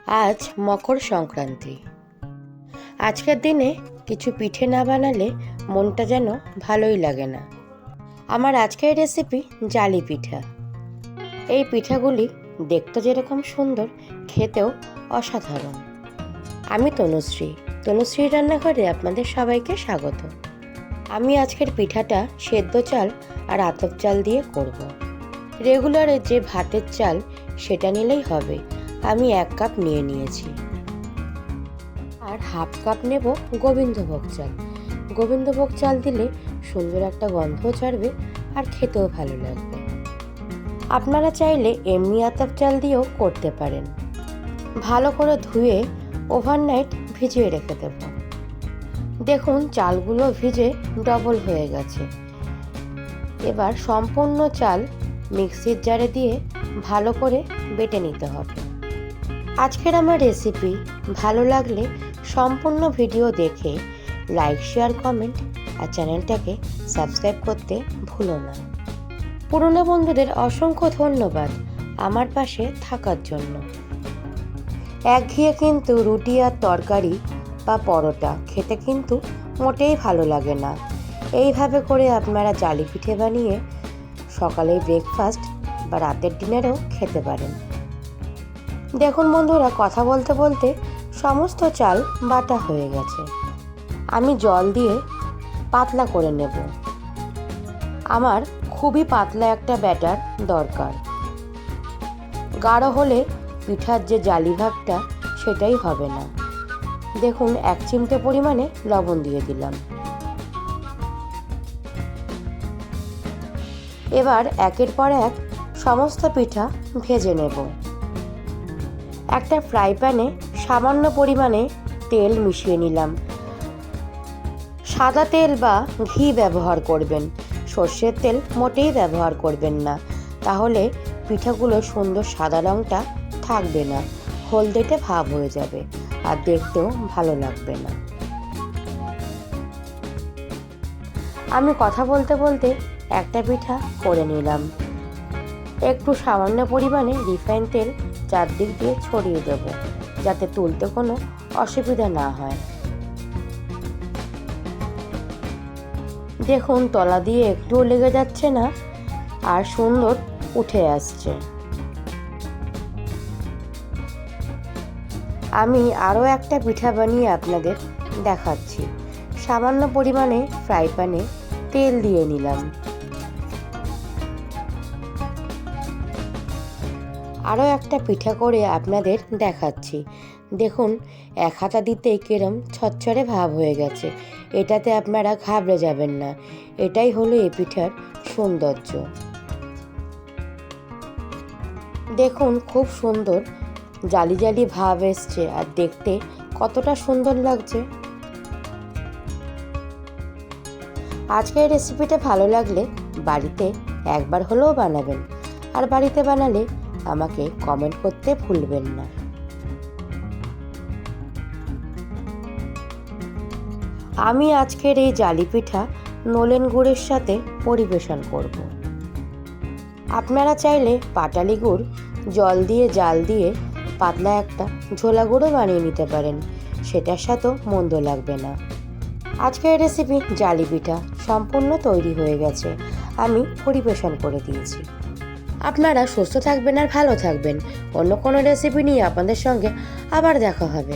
আজ মকর সংক্রান্তি। আজকের দিনে কিছু পিঠে না বানালে মনটা যেন ভালোই লাগে না। আমার আজকের রেসিপি জালি পিঠা। এই পিঠাগুলি দেখতে যেরকম সুন্দর, খেতেও অসাধারণ। আমি তনুশ্রীর রান্নাঘরে আপনাদের সবাইকে স্বাগত। আমি আজকের পিঠাটা সেদ্ধ চাল আর আতপ চাল দিয়ে করব। রেগুলারের যে ভাতের চাল সেটা নিলেই হবে। আমি 1 কাপ নিয়ে নিয়েছি, আর হাফ কাপ নেব গোবিন্দভোগ চাল। গোবিন্দভোগ চাল দিলে সুন্দর একটা গন্ধ ছাড়বে আর খেতেও ভালো লাগবে। আপনারা চাইলে এমনি আতপ চাল দিয়েও করতে পারেন। ভালো করে ধুয়ে ওভারনাইট ভিজিয়ে রেখে দেব। দেখুন চালগুলো ভিজে ডবল হয়ে গেছে। এবার সম্পূর্ণ চাল মিক্সির জারে দিয়ে ভালো করে বেটে নিতে হবে। আজকের আমার রেসিপি ভালো লাগলে সম্পূর্ণ ভিডিও দেখে লাইক, শেয়ার, কমেন্ট আর চ্যানেলটাকে সাবস্ক্রাইব করতে ভুলো না। পুরনো বন্ধুদের অসংখ্য ধন্যবাদ আমার পাশে থাকার জন্য। একঘেয়ে কিন্তু রুটি আর তরকারি বা পরোটা খেতে কিন্তু মোটেই ভালো লাগে না। এইভাবে করে আপনারা জালি পিঠে বানিয়ে সকালের ব্রেকফাস্ট বা রাতের ডিনারেও খেতে পারেন। দেখুন বন্ধুরা, কথা বলতে বলতে সমস্ত চাল বাটা হয়ে গেছে। আমি জল দিয়ে পাতলা করে নেব। আমার খুবই পাতলা একটা ব্যাটার দরকার। গাঢ় হলে পিঠার যে জালি ভাবটা সেটাই হবে না। দেখুন 1 চিমটে পরিমাণে লবণ দিয়ে দিলাম। এবার একের পর এক সমস্ত পিঠা ভেজে নেব। একটা ফ্রাই প্যানে সামান্য পরিমাণে তেল মিশিয়ে নিলাম। সাদা তেল বা ঘি ব্যবহার করবেন, সর্ষের তেল মোটেই ব্যবহার করবেন না, তাহলে পিঠাগুলো সুন্দর সাদা রঙটা থাকবে না, হলদেটে ভাব হয়ে যাবে আর দেখতেও ভালো লাগবে না। আমি কথা বলতে বলতে একটা পিঠা করে নিলাম। একটু সামান্য পরিমাণে রিফাইন তেল চারদিক দিয়ে ছড়িয়ে দেব, যাতে তুলতে কোনো অসুবিধা না হয়। দেখুন তলা দিয়ে একটুও লেগে যাচ্ছে না আর সুন্দর উঠে আসছে। আমি আরও একটা পিঠা বানিয়ে আপনাদের দেখাচ্ছি। সামান্য পরিমাণে ফ্রাই প্যানে তেল দিয়ে নিলাম। আরও একটা পিঠা করে আপনাদের দেখাচ্ছি। দেখুন 1 হাতা দিতেই কিরম ছচ্ছরে ভাব হয়ে গেছে। এটাতে আপনারা ঘাবড়ে যাবেন না, এটাই হলো এই পিঠার সৌন্দর্য। দেখুন খুব সুন্দর জালি জালি ভাব এসছে আর দেখতে কতটা সুন্দর লাগছে। আজকের রেসিপিটা ভালো লাগলে বাড়িতে একবার হলেও বানাবেন, আর বাড়িতে বানালে আমাকে কমেন্ট করতে ভুলবেন না। আমি আজকের এই জালি পিঠা নলেন গুড়ের সাথে পরিবেশন করব। আপনারা চাইলে পাটালি গুড় জল দিয়ে জাল দিয়ে পাতলা একটা ঝোলা গুঁড়ো বানিয়ে নিতে পারেন, সেটার সাথেও মন্দ লাগবে না। আজকের রেসিপি জালি পিঠা সম্পূর্ণ তৈরি হয়ে গেছে, আমি পরিবেশন করে দিয়েছি। আপনারা সুস্থ থাকবেন আর ভালো থাকবেন। অন্য কোনো রেসিপি নিয়ে আপনাদের সঙ্গে আবার দেখা হবে।